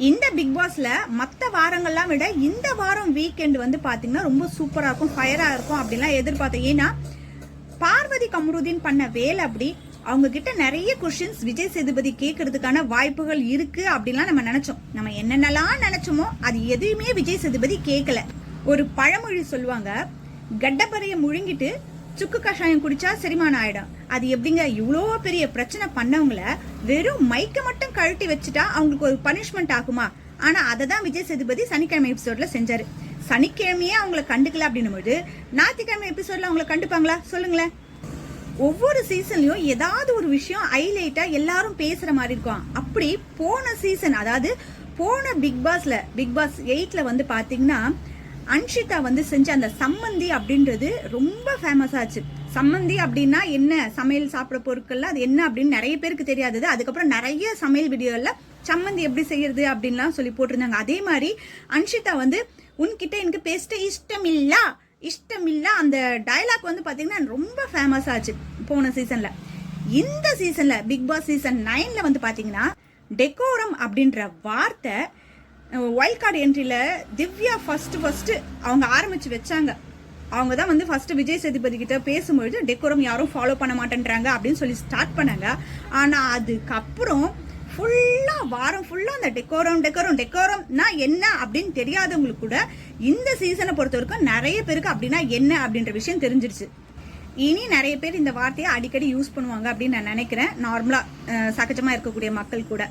இந்த பிக் பாஸ்ல மற்ற வாரங்கள்லாம் விட இந்த வாரம் வீக்கெண்ட் வந்து பாத்தீங்கன்னா ரொம்ப சூப்பரா இருக்கும், ஃபயரா இருக்கும் அப்படிலாம் எதிர்பார்த்தேன். ஏன்னா பார்வதி கமருதீன் பண்ண வேலை அப்படி. அவங்க கிட்ட நிறைய கொஸ்டின்ஸ் விஜய் சேதுபதி கேட்கறதுக்கான வாய்ப்புகள் இருக்கு அப்படின்லாம் நம்ம நினைச்சோம். நம்ம என்னென்னலாம் நினைச்சோமோ அது எதுவுமே விஜய் சேதுபதி கேட்கல. ஒரு பழமொழி சொல்லுவாங்க, கட்டப்பறைய முழுங்கிட்டு சுக்கு கஷாயம் குடிச்சா செரிமானம் ஆயிடும். அது எப்படிங்க, இவ்வளோ பெரிய பிரச்சனை பண்ணவங்கள வெறும் மைக்க மட்டும் கழட்டி வச்சுட்டா அவங்களுக்கு ஒரு பனிஷ்மெண்ட் ஆகுமா? ஆனா அதை தான் விஜய் சேதுபதி சனிக்கிழமை எபிசோட்ல செஞ்சாரு. சனிக்கிழமையே அவங்கள கண்டுக்கல அப்படின்னும் போது ஞாயிற்றுக்கிழமை எபிசோட்ல அவங்கள கண்டுப்பாங்களா சொல்லுங்களேன். ஒவ்வொரு சீசன்லயும் ஏதாவது ஒரு விஷயம் ஹைலைட்டா எல்லாரும் பேசுற மாதிரி இருக்கும். அப்படி போன சீசன், அதாவது போன பிக் பாஸ் 8ல வந்து பாத்தீங்கன்னா அன்ஷிதா வந்து செஞ்ச அந்த சம்மந்தி அப்படின்றது ரொம்ப ஃபேமஸ் ஆச்சு. சம்மந்தி அப்படின்னா என்ன, சமையல் சாப்பிட்ற பொருட்கள்ல அது என்ன அப்படின்னு நிறைய பேருக்கு தெரியாதது. அதுக்கப்புறம் நிறைய சமையல் வீடியோல சம்மந்தி எப்படி செய்யறது அப்படின்லாம் சொல்லி போட்டிருந்தாங்க. அதே மாதிரி அன்ஷிதா வந்து உன்கிட்ட எனக்கு பேசிட்டு இஷ்டம் இல்ல அந்த டயலாக் வந்து பாத்தீங்கன்னா ரொம்ப ஃபேமஸ் ஆச்சு போன சீசன்ல. இந்த சீசன்ல பிக் பாஸ் சீசன் 9ல வந்து பாத்தீங்கன்னா டெக்கோரம் அப்படின்ற வார்த்தை வைல்ட் கார்டு என்ட்ரியில திவ்யா ஃபர்ஸ்ட் அவங்க ஆரம்பிச்சு வச்சாங்க. அவங்க தான் வந்து ஃபர்ஸ்ட் விஜய் சேதுபதி கிட்ட பேசும்பொழுது டெக்கோரம் யாரும் ஃபாலோ பண்ண மாட்டேன்றாங்க அப்படின்னு சொல்லி ஸ்டார்ட் பண்ணாங்க. ஆனா அதுக்கப்புறம் வாரம் ஃபுல்லா அந்த டெக்கோரம்னா என்ன அப்படின்னு தெரியாதவங்களுக்கு கூட இந்த சீசனை பொறுத்த வரைக்கும் நிறைய பேருக்கு அப்படின்னா என்ன அப்படின்ற விஷயம் தெரிஞ்சிருச்சு. இனி நிறைய பேர் இந்த வார்த்தையை அடிக்கடி யூஸ் பண்ணுவாங்க அப்படின்னு நான் நினைக்கிறேன். நார்மலா சகஜமா இருக்கக்கூடிய மக்கள் கூட.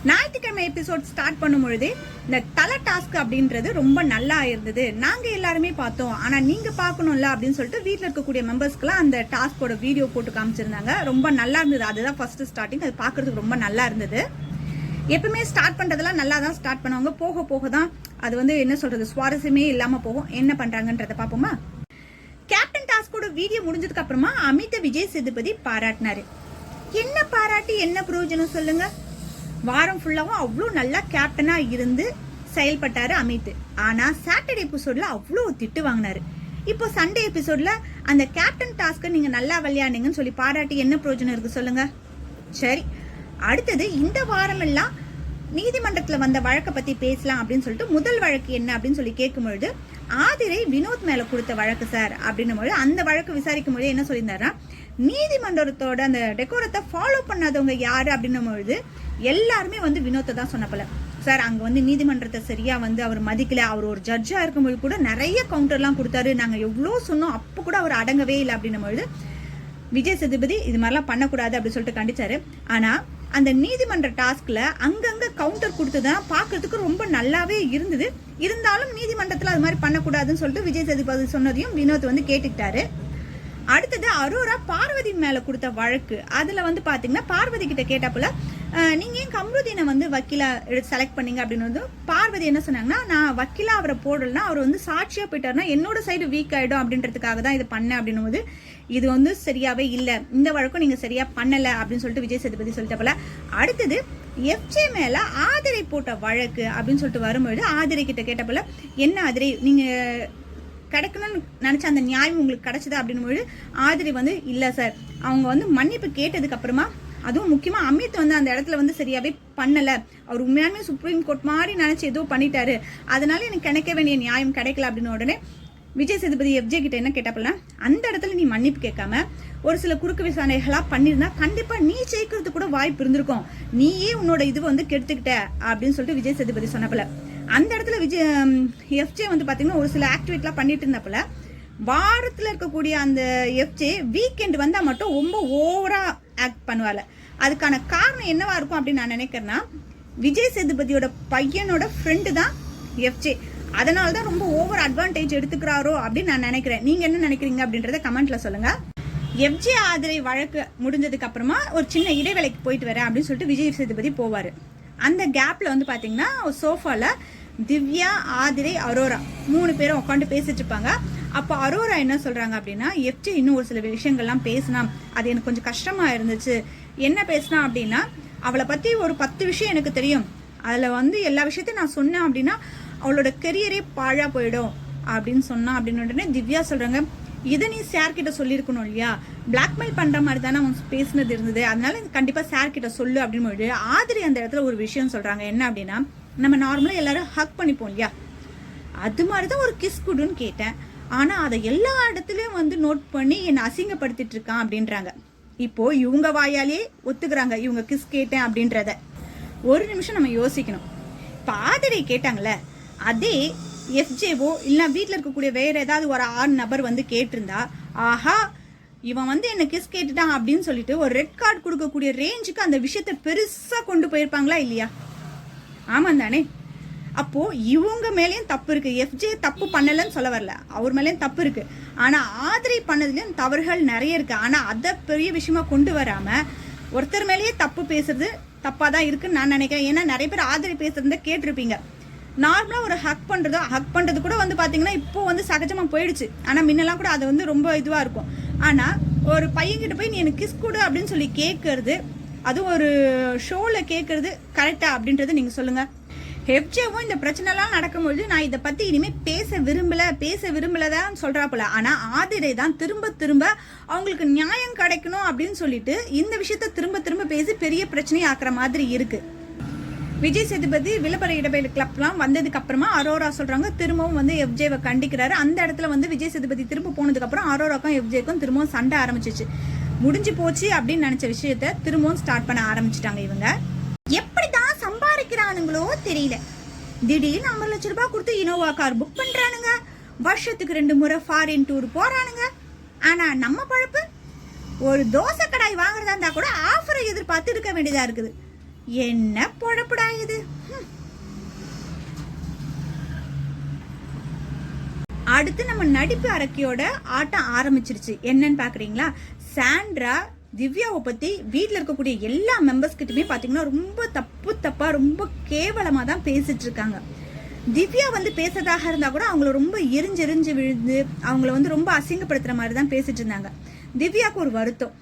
ஞாயிற்றுக்கிழமை எபிசோட் ஸ்டார்ட் பண்ணும் பொழுதே இந்த தலை டாஸ்க் அப்படின்றது ரொம்ப நல்லா இருந்தது. நாங்க எல்லாருமே பார்த்தோம், ஆனா நீங்க பாக்கணும்ல அப்படின்னு சொல்லிட்டு வீட்டுல இருக்கக்கூடிய மெம்பர்ஸ்க்குலாம் அந்த டாஸ்கோட வீடியோ போட்டு காமிச்சிருந்தாங்க. ரொம்ப நல்லா இருந்தது. அதுதான் ஃபர்ஸ்ட் ஸ்டார்டிங். அது பாக்குறதுக்கு ரொம்ப நல்லா இருந்தது. எப்பவுமே ஸ்டார்ட் பண்றதெல்லாம் நல்லா தான் ஸ்டார்ட் பண்ணுவாங்க. போக போக தான் அது வந்து என்ன சொல்றது, சுவாரஸ்யமே இல்லாம போகும். என்ன பண்றாங்கன்றத பாப்போமா. கேப்டன் டாஸ்கோட வீடியோ முடிஞ்சதுக்கு அப்புறமா அமித விஜய் சேதுபதி பாராட்டினாரு. என்ன பாராட்டி என்ன பிரயோஜனம் சொல்லுங்க? வாரம் ஃபுல்லாவும் அவ்வளோ நல்லா கேப்டனா இருந்து செயல்பட்டாரு அமித். ஆனா சாட்டர்டே எபிசோட்ல அவ்வளோ திட்டு வாங்கினாரு. இப்போ சண்டே எபிசோட்ல அந்த கேப்டன் டாஸ்க நீங்க நல்லா விளையாடுங்கன்னு சொல்லி பாராட்டி என்ன பிரயோஜனம் இருக்கு சொல்லுங்க? சரி, அடுத்தது இந்த வாரம் எல்லாம் நீதிமன்றத்துல வந்த வழக்கை பத்தி பேசலாம் அப்படின்னு சொல்லிட்டு முதல் வழக்கு என்ன அப்படின்னு சொல்லி கேட்கும்பொழுது ஆதிரை வினோத் மேல கொடுத்த வழக்கு சார் அப்படின்னும் போது அந்த வழக்கு விசாரிக்கும் போது என்ன சொல்லியிருந்தாருன்னா, நீதிமன்றத்தோட அந்த டெக்கோரத்தை ஃபாலோ பண்ணாதவங்க யாரு அப்படின்னும் பொழுது எல்லாருமே வந்து வினோத்தை தான் சொன்னப்பல. சார் அங்க வந்து நீதிமன்றத்தை சரியா வந்து அவர் மதிக்கல. அவர் ஒரு ஜட்ஜா இருக்கும்போது கூட நிறைய கவுண்டர்லாம் கொடுத்தாரு. நாங்க எவ்வளோ சொன்னோம், அப்ப கூட அவர் அடங்கவே இல்லை அப்படின்னும் பொழுது விஜய் சேதுபதி இது மாதிரிலாம் பண்ணக்கூடாது அப்படின்னு சொல்லிட்டு கண்டிச்சாரு. ஆனா அந்த நீதிமன்ற டாஸ்க்ல அங்கங்க கவுண்டர் கொடுத்துதான் பாக்குறதுக்கு ரொம்ப நல்லாவே இருந்தது. இருந்தாலும் நீதிமன்றத்துல அது மாதிரி பண்ணக்கூடாதுன்னு சொல்லிட்டு விஜய் சேதுபதி சொன்னதையும் வினோத் வந்து கேட்டுக்கிட்டாரு. அடுத்தது அரோரா பார்வதி மேல கொடுத்த வழக்கு. அதுல வந்து பாத்தீங்கன்னா பார்வதி கிட்ட கேட்டாப்புல, நீங்க ஏன் கமருதீனை வந்து வக்கீலா செலக்ட் பண்ணீங்க அப்படின்னு வந்து பார்வதி என்ன சொன்னாங்கன்னா, நான் வக்கீலா அவரை போடலன்னா அவர் வந்து சாட்சியா போயிட்டாருன்னா என்னோட சைடு வீக் ஆயிடும் அப்படின்றதுக்காக தான் இது பண்ணேன் அப்படின்னும் போது இது வந்து சரியாவே இல்ல, இந்த வழக்கம் நீங்க சரியா பண்ணல அப்படின்னு சொல்லிட்டு விஜய் சேதுபதி சொல்லிட்டாப்புல. அடுத்தது எஃப்ஜே மேல ஆதிரை போட்ட வழக்கு அப்படின்னு சொல்லிட்டு வரும்பொழுது ஆதிரை கிட்ட கேட்டப்பல, என்ன ஆதிரை நீங்க கிடைக்கணும்னு நினைச்ச அந்த நியாயம் உங்களுக்கு கிடைச்சதா அப்படின்னு ஆதிரி வந்து இல்ல சார், அவங்க வந்து மன்னிப்பு கேட்டதுக்கு அப்புறமா அதுவும் முக்கியமா அமித் வந்து அந்த இடத்துல வந்து சரியாவே பண்ணல, அவர் உண்மையாலுமே சுப்ரீம் கோர்ட் மாதிரி நினைச்சு ஏதோ பண்ணிட்டாரு, அதனால எனக்கு கிடைக்க வேண்டிய நியாயம் கிடைக்கல அப்படின்னு உடனே விஜய் சேதுபதி எஃப்ஜே கிட்ட என்ன கேட்டப்பலாம், அந்த இடத்துல நீ மன்னிப்பு கேட்காம ஒரு சில குறுக்கு விசாரணைகளா பண்ணிருந்தா கண்டிப்பா நீ ஜெயிக்கிறது கூட வாய்ப்பு இருந்திருக்கும், நீயே உன்னோட இது வந்து கெடுத்துக்கிட்ட அப்படின்னு சொல்லிட்டு விஜய் சேதுபதி சொன்னப்பல. அந்த இடத்துல எஃப்ஜே வந்து பாத்தீங்கன்னா ஒரு சில ஆக்டிவிட்டிலாம் பண்ணிட்டு இருந்தப்பல வாரத்துல இருக்கக்கூடிய அந்த எஃப்ஜே வீக்கெண்ட் வந்தா மட்டும் ரொம்ப ஓவரா ஆக்ட் பண்ணுவாள். அதுக்கான காரணம் என்னவா இருக்கும் அப்படின்னு நான் நினைக்கிறேன்னா, விஜய் சேதுபதியோட பையனோட ஃப்ரெண்டு தான் எஃப்ஜே. அதனாலதான் ரொம்ப ஓவர் அட்வான்டேஜ் எடுத்துக்கிறாரோ அப்படின்னு நான் நினைக்கிறேன். நீங்க என்ன நினைக்கிறீங்க அப்படின்றத கமெண்ட்ல சொல்லுங்க. எஃப்ஜே ஆதிரை வழக்கு முடிஞ்சதுக்கு அப்புறமா ஒரு சின்ன இடைவேளைக்கு போயிட்டு வரேன் அப்படின்னு சொல்லிட்டு விஜய் சேதுபதி போவாரு. அந்த கேப்ல வந்து பாத்தீங்கன்னா சோஃபால திவ்யா, ஆதிரை, அரோரா 3 பேரும் உட்காந்து பேசிட்டு இருப்பாங்க. அப்போ அரோரா என்ன சொல்றாங்க அப்படின்னா, எஃப்ஜே இன்னும் ஒரு சில விஷயங்கள்லாம் பேசினா அது எனக்கு கொஞ்சம் கஷ்டமா இருந்துச்சு. என்ன பேசினா அப்படின்னா, அவளை பத்தி ஒரு 10 விஷயம் எனக்கு தெரியும், அதுல வந்து எல்லா விஷயத்தையும் நான் சொன்னேன் அப்படின்னா அவளோட கெரியரே பாழா போயிடும் அப்படின்னு சொன்னா அப்படின்னு உடனே திவ்யா சொல்றாங்க, இதை நீ சார் கிட்ட சொல்லியிருக்கணும் இல்லையா, பிளாக்மெயில் பண்ற மாதிரி தானே அவன் பேசினது இருந்தது, அதனால கண்டிப்பா சார் கிட்ட சொல்லு அப்படின்னு ஆதிரி அந்த இடத்துல ஒரு விஷயம் சொல்றாங்க. என்ன அப்படின்னா, நம்ம நார்மலா எல்லாரும் ஹக் பண்ணிப்போம் இல்லையா, அது மாதிரிதான் ஒரு கிஸ் குடுன்னு கேட்டேன், ஆனா அதை எல்லா இடத்துலயும் வந்து நோட் பண்ணி என்னை அசிங்கப்படுத்திட்டு இருக்கான் அப்படின்றாங்க. இப்போ இவங்க வாயாலே ஒத்துக்கிறாங்க இவங்க கிஸ் கேட்டேன் அப்படின்றத. ஒரு நிமிஷம் நம்ம யோசிக்கணும். இப்போ ஆதிரி கேட்டாங்களே, அதே எஃப்ஜேவோ இல்லை வீட்டில் இருக்கக்கூடிய வேற ஏதாவது ஒரு 6 நபர் வந்து கேட்டிருந்தா, ஆஹா இவன் வந்து என்ன கிஸ் கேட்டுட்டான் அப்படின்னு சொல்லிட்டு ஒரு ரெட் கார்டு கொடுக்கக்கூடிய ரேஞ்சுக்கு அந்த விஷயத்த பெருசா கொண்டு போயிருப்பாங்களா இல்லையா? ஆமாம் தானே? அப்போ இவங்க மேலேயும் தப்பு இருக்கு. எஃப்ஜே தப்பு பண்ணலன்னு சொல்ல வரல, அவர் மேலேயும் தப்பு இருக்கு. ஆனா ஆதிரி பண்ணதுலயும் தவறுகள் நிறைய இருக்கு. ஆனா அதை பெரிய விஷயமா கொண்டு வராம ஒருத்தர் மேலேயே தப்பு பேசுறது தப்பா தான் இருக்குன்னு நான் நினைக்கிறேன். ஏன்னா நிறைய பேர் ஆதிரி பேசுறத கேட்டிருப்பீங்க. நார்மலா ஒரு ஹக் பண்றது கூட வந்து பாத்தீங்கன்னா இப்போ வந்து சகஜமா போயிடுச்சு. ஆனா முன்னெல்லாம் கூட அது வந்து ரொம்ப இதுவா இருக்கும். ஆனா ஒரு பையன்கிட்ட போய் நீ எனக்கு கிஸ் கொடு அப்படின்னு சொல்லி கேட்கறது, அது ஒரு ஷோல கேட்கறது கரெக்டா அப்படின்றது நீங்க சொல்லுங்க. எஃப்ஜேவும் இந்த பிரச்சனைலாம் நடக்கும்போது நான் இதை பத்தி இனிமே பேச விரும்பலதான் சொல்றாப்புல. ஆனா ஆதிரை தான் திரும்ப திரும்ப அவங்களுக்கு நியாயம் கிடைக்கணும் அப்படின்னு சொல்லிட்டு இந்த விஷயத்த திரும்ப பேசி பெரிய பிரச்சனையை ஆக்குற மாதிரி இருக்கு. விஜய் சேதுபதி விளம்பர இடபெயர் கிளப்லாம் வந்ததுக்கு அப்புறமா அரோரா சொல்றாங்க திரும்பவும் வந்து எஃப்ஜேவை கண்டிக்கிறாரு. அந்த இடத்துல வந்து விஜய் சேதுபதி திரும்ப போனதுக்கு அப்புறம் அரோராக்கும் எஃப்ஜேக்கும் திரும்பவும் சண்டை ஆரம்பிச்சிச்சு. முடிஞ்சு போச்சு அப்படின்னு நினைச்ச விஷயத்த திரும்பவும் ஸ்டார்ட் பண்ண ஆரம்பிச்சிட்டாங்க. இவங்க எப்படிதான் சம்பாதிக்கிறானுங்களோ தெரியல. திடீர்னு 50 லட்சம் ரூபாய் கொடுத்து இனோவா கார் புக் பண்றானுங்க, வருஷத்துக்கு 2 முறை ஃபாரின் டூர் போறானுங்க. ஆனா நம்ம பழப்பு ஒரு தோசை கடாய் வாங்குறதா இருந்தா கூட ஆஃபரை எதிர்பார்த்து இருக்க வேண்டியதா இருக்குது. என்ன பொழப்புடா இது. அடுத்து நம்ம நடிப்பு அரக்கியோட ஆட்டம் ஆரம்பிச்சிருச்சு. என்னன்னு பாக்குறீங்களா? சாண்ட்ரா திவ்யாவை பத்தி வீட்டுல இருக்கக்கூடிய எல்லா மெம்பர்ஸ் கிட்டயுமே பாத்தீங்கன்னா ரொம்ப தப்பா ரொம்ப கேவலமா தான் பேசிட்டு இருக்காங்க. திவ்யா வந்து பேசுறதாக இருந்தா கூட அவங்கள ரொம்ப எரிஞ்செறிஞ்சு விழுந்து அவங்கள வந்து ரொம்ப அசிங்கப்படுத்துற மாதிரி தான் பேசிட்டு இருந்தாங்க. திவ்யாவுக்கு ஒரு வருத்தம்,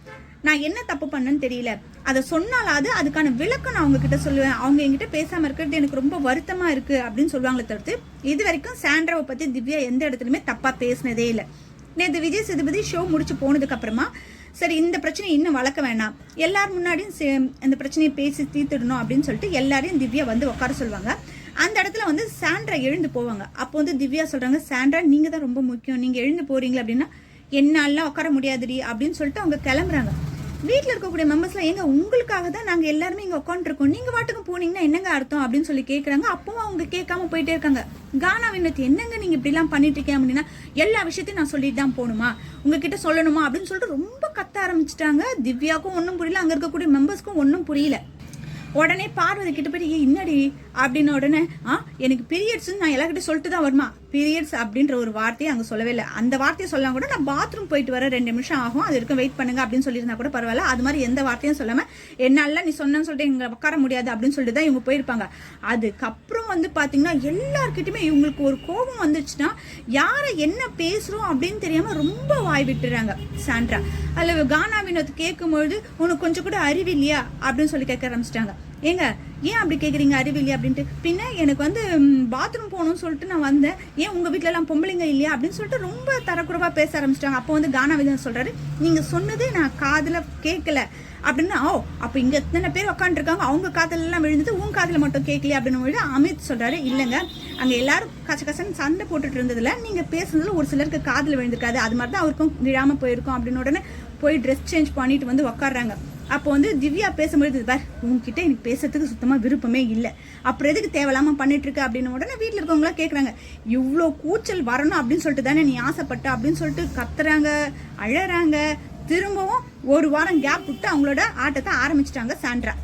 நான் என்ன தப்பு பண்ணேன்னு தெரியல, அதை சொன்னாலாவது அதுக்கான விளக்கம் நான் அவங்க கிட்ட சொல்லுவேன், அவங்க என்கிட்ட பேசாம இருக்கிறது எனக்கு ரொம்ப வருத்தமா இருக்கு அப்படின்னு சொல்லுவாங்களே தவிர்த்து இது வரைக்கும் சாண்ட்ராவை பத்தி திவ்யா எந்த இடத்துலயுமே தப்பா பேசினதே இல்லை. நேற்று விஜய் சேதுபதி ஷோ முடிச்சு போனதுக்கு அப்புறமா சரி இந்த பிரச்சனையை இன்னும் வளர்க்க வேணாம், எல்லாரும் முன்னாடியும் இந்த பிரச்சனையை பேசி தீர்த்துடணும் அப்படின்னு சொல்லிட்டு எல்லாரையும் திவ்யா வந்து உட்கார சொல்லுவாங்க. அந்த இடத்துல வந்து சாண்ட்ரா எழுந்து போவாங்க. அப்போ வந்து திவ்யா சொல்றாங்க, சாண்ட்ரா நீங்க தான் ரொம்ப முக்கியம், நீங்க எழுந்து போறீங்களா அப்படின்னா, என்னாலாம் உட்கார முடியாதுடி அப்படின்னு சொல்லிட்டு அவங்க கிளம்புறாங்க. வீட்டில் இருக்கக்கூடிய மெம்பர்ஸ்லாம் எங்க உங்களுக்காக தான் நாங்க எல்லாருமே இங்க உட்காந்துருக்கோம், நீங்க வாட்டுக்கு போனீங்கன்னா என்னங்க அர்த்தம் அப்படின்னு சொல்லி கேட்கறாங்க. அப்பவும் அவங்க கேட்காம போயிட்டே இருக்காங்க. கானா வினோத் என்னங்க நீங்க இப்படி எல்லாம் பண்ணிட்டு இருக்கேன் அப்படின்னா, எல்லா விஷயத்தையும் நான் சொல்லிட்டு தான் போகணுமா, உங்ககிட்ட சொல்லணுமா அப்படின்னு சொல்லிட்டு ரொம்ப கத்த ஆரம்பிச்சிட்டாங்க. திவ்யாவுக்கும் ஒன்றும் புரியல, அங்க இருக்கக்கூடிய மெம்பர்ஸ்க்கும் ஒன்றும் புரியல. உடனே பார்வதி கிட்ட போய் என்னடி அப்படின்னு உடனே எனக்கு பீரியட்ஸ் நான் எல்லார்கிட்ட சொல்லிட்டு தான் வருமா, பீரியட்ஸ் அப்படின்ற ஒரு வார்த்தையை அங்கே சொல்லவே இல்லை. அந்த வார்த்தையை சொல்லலாம் கூட நான் பாத்ரூம் போயிட்டு வர 2 நிமிஷம் ஆகும், அது வரைக்கும் வெயிட் பண்ணுங்க அப்படின்னு சொல்லியிருந்தா கூட பரவாயில்ல. அது மாதிரி எந்த வார்த்தையும் சொல்லாம என்னால நீ சொன்னு சொல்லிட்டு இங்க உட்கார முடியாது அப்படின்னு சொல்லிட்டு தான் இவங்க போயிருப்பாங்க. அதுக்கப்புறம் வந்து பாத்தீங்கன்னா எல்லார்கிட்டயுமே இவங்களுக்கு ஒரு கோபம் வந்துச்சுன்னா யாரை என்ன பேசுறோம் அப்படின்னு தெரியாம ரொம்ப வாய் விட்டுறாங்க சாண்ட்ரா. அதுல கானா வினோத் கேட்கும்பொழுது உனக்கு கொஞ்சம் கூட அறிவு இல்லையா அப்படின்னு சொல்லி கேட்க ஆரம்பிச்சிட்டாங்க. ஏங்க ஏன் அப்படி கேட்குறீங்க அறிவு இல்லையா அப்படின்ட்டு, பின்ன எனக்கு வந்து பாத்ரூம் போகணும்னு சொல்லிட்டு நான் வந்தேன், ஏன் உங்க வீட்டுல எல்லாம் பொம்பளைங்க இல்லையா அப்படின்னு சொல்லிட்டு ரொம்ப தரக்குறைவா பேச ஆரம்பிச்சிட்டாங்க. அப்போ வந்து கானா வினோத் சொல்றாரு, நீங்க சொன்னது நான் காதுல கேட்கல அப்படின்னா, அப்ப இங்க எத்தனை பேர் உட்காந்துருக்காங்க அவங்க காதல எல்லாம் விழுந்தது உன் காதுல மட்டும் கேட்கலையா அப்படின்னு அமித் சொல்றாரு, இல்லைங்க அங்க எல்லாரும் கசகசன்னு சண்டை போட்டுட்டு இருந்ததுல நீங்க பேசுனதுல ஒரு சிலருக்கு காதுல விழுந்திருக்காது, அது மாதிரிதான் அவருக்கும் விழாம போயிருக்கும் அப்படின்னு உடனே போய் ட்ரெஸ் சேஞ்ச் பண்ணிட்டு வந்து உட்காடுறாங்க. அப்போ வந்து திவ்யா பேசும்போது பார் உங்ககிட்ட எனக்கு பேசுறதுக்கு சுத்தமா விருப்பமே இல்லை, அப்புறம் எதுக்கு தேவையில்லாம பண்ணிட்டு இருக்க அப்படின்னு உடனே வீட்டுல இருக்கவங்களா கேட்கறாங்க, இவ்வளோ கூச்சல் வரணும் அப்படின்னு சொல்லிட்டு தானே நீ ஆசைப்பட்ட அப்படின்னு சொல்லிட்டு கத்துறாங்க, அழறாங்க. திரும்பவும் ஒரு வாரம் கேப் விட்டு அவங்களோட ஆட்டத்தை ஆரம்பிச்சிட்டாங்க சாண்ட்ரா.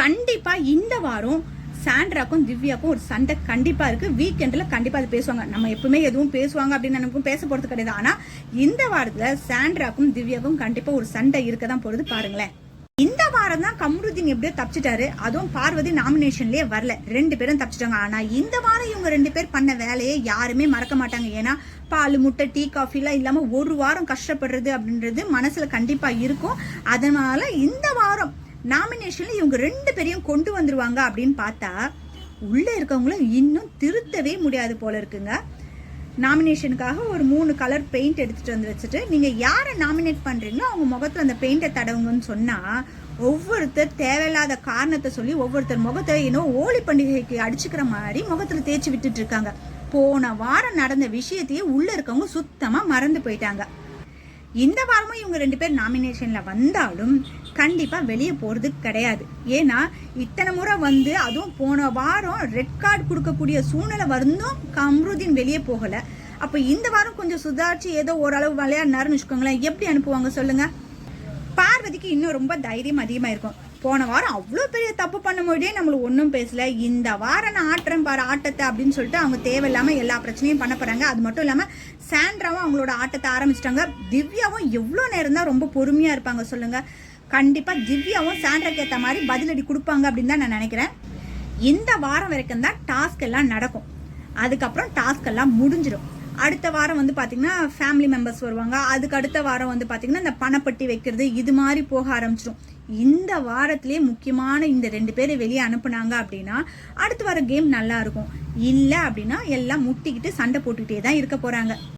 கண்டிப்பா இந்த வாரம் சாண்ட்ராக்கும் திவ்யாக்கும் ஒரு சண்டை கண்டிப்பா இருக்கு. வீக்கெண்ட்ல கண்டிப்பா அது பேசுவாங்க. நம்ம எப்பவுமே எதுவும் பேசுவாங்க அப்படின்னு நமக்கும் பேச போறது கிடையாது. ஆனா இந்த வாரத்துல சாண்ட்ராக்கும் திவ்யாக்கும் கண்டிப்பா ஒரு சண்டை இருக்கதான் போறது பாருங்களேன். இந்த வாரம் தான் கம்ருதீன் எப்படியோ தப்பிச்சிட்டாரு, அதுவும் பார்வதி நாமினேஷன்லயே வரல, 2 பேரும் தப்பிச்சிட்டாங்க. ஆனா இந்த வாரம் இவங்க 2 பேர் பண்ண வேலையை யாருமே மறக்க மாட்டாங்க. ஏன்னா பால் முட்டை டீ காஃபி எல்லாம் இல்லாம ஒரு வாரம் கஷ்டப்படுறது அப்படின்றது மனசுல கண்டிப்பா இருக்கும். அதனால இந்த வாரம் நாமினேஷன்ல இவங்க 2 பேரையும் கொண்டு வந்துருவாங்க அப்படின்னு பார்த்தா உள்ள இருக்கவங்களும் இன்னும் திருத்தவே முடியாது போல இருக்குங்க. நாமினேஷனுக்காக ஒரு 3 கலர் பெயிண்ட் எடுத்துகிட்டு வந்து வச்சுட்டு நீங்கள் யாரை நாமினேட் பண்ணுறீங்களோ அவங்க முகத்தில் அந்த பெயிண்ட்டை தடவுங்கன்னு சொன்னால் ஒவ்வொருத்தர் தேவையில்லாத காரணத்தை சொல்லி ஒவ்வொருத்தர் முகத்தை ஹோலி பண்டிகைக்கு அடிச்சுக்கிற மாதிரி முகத்தில் தேய்ச்சி விட்டுட்டு இருக்காங்க. போன வாரம் நடந்த விஷயத்தையே உள்ளே இருக்கவங்க சுத்தமாக மறந்து போயிட்டாங்க. இந்த வாரமும் இவங்க 2 பேர் நாமினேஷனில் வந்தாலும் கண்டிப்பாக வெளியே போகிறது கிடையாது. ஏன்னா இத்தனை முறை வந்து அதுவும் போன வாரம் ரெட் கார்டு கொடுக்கக்கூடிய சூழ்நிலை வந்தும் கம்ருதீன் வெளியே போகலை. அப்போ இந்த வாரம் கொஞ்சம் சுதாரிச்சு ஏதோ ஓரளவு விளையாடினாருன்னு வச்சுக்கோங்களேன், எப்படி அனுப்புவாங்க சொல்லுங்க? பார்வதிக்கு இன்னும் ரொம்ப தைரியம் அதிகமாக இருக்கும். போன வாரம் அவ்வளோ பெரிய தப்பு பண்ணும்போதே நம்மளுக்கு ஒன்றும் பேசல, இந்த வாரம் நான் ஆட்டுறேன் பாரு ஆட்டத்தை அப்படின்னு சொல்லிட்டு அவங்க தேவையில்லாமல் எல்லா பிரச்சனையும் பண்ண போகிறாங்க. அது மட்டும் இல்லாமல் சாண்ட்ராவும் அவங்களோட ஆட்டத்தை ஆரம்பிச்சிட்டாங்க. திவ்யாவும் எவ்வளோ நேரம் தான் ரொம்ப பொறுமையாக இருப்பாங்க சொல்லுங்க? கண்டிப்பாக திவ்யாவும் சாண்ட்ராக்கு ஏற்ற மாதிரி பதிலடி கொடுப்பாங்க அப்படின்னு தான் நான் நினைக்கிறேன். இந்த வாரம் வரைக்கும் தான் டாஸ்க் எல்லாம் நடக்கும். அதுக்கப்புறம் டாஸ்க் எல்லாம் முடிஞ்சிடும். அடுத்த வாரம் வந்து பார்த்தீங்கன்னா ஃபேமிலி மெம்பர்ஸ் வருவாங்க. அதுக்கு அடுத்த வாரம் வந்து பார்த்தீங்கன்னா இந்த பணப்பட்டி வைக்கிறது இது மாதிரி போக ஆரம்பிச்சிடும். இந்த வாரத்திலே முக்கியமான இந்த 2 பேரை வெளியே அனுப்புனாங்க அப்படின்னா அடுத்த வாரம் கேம் நல்லா இருக்கும். இல்லை அப்படின்னா எல்லாம் முட்டிக்கிட்டு சண்டை போட்டுக்கிட்டே தான் இருக்க போகிறாங்க.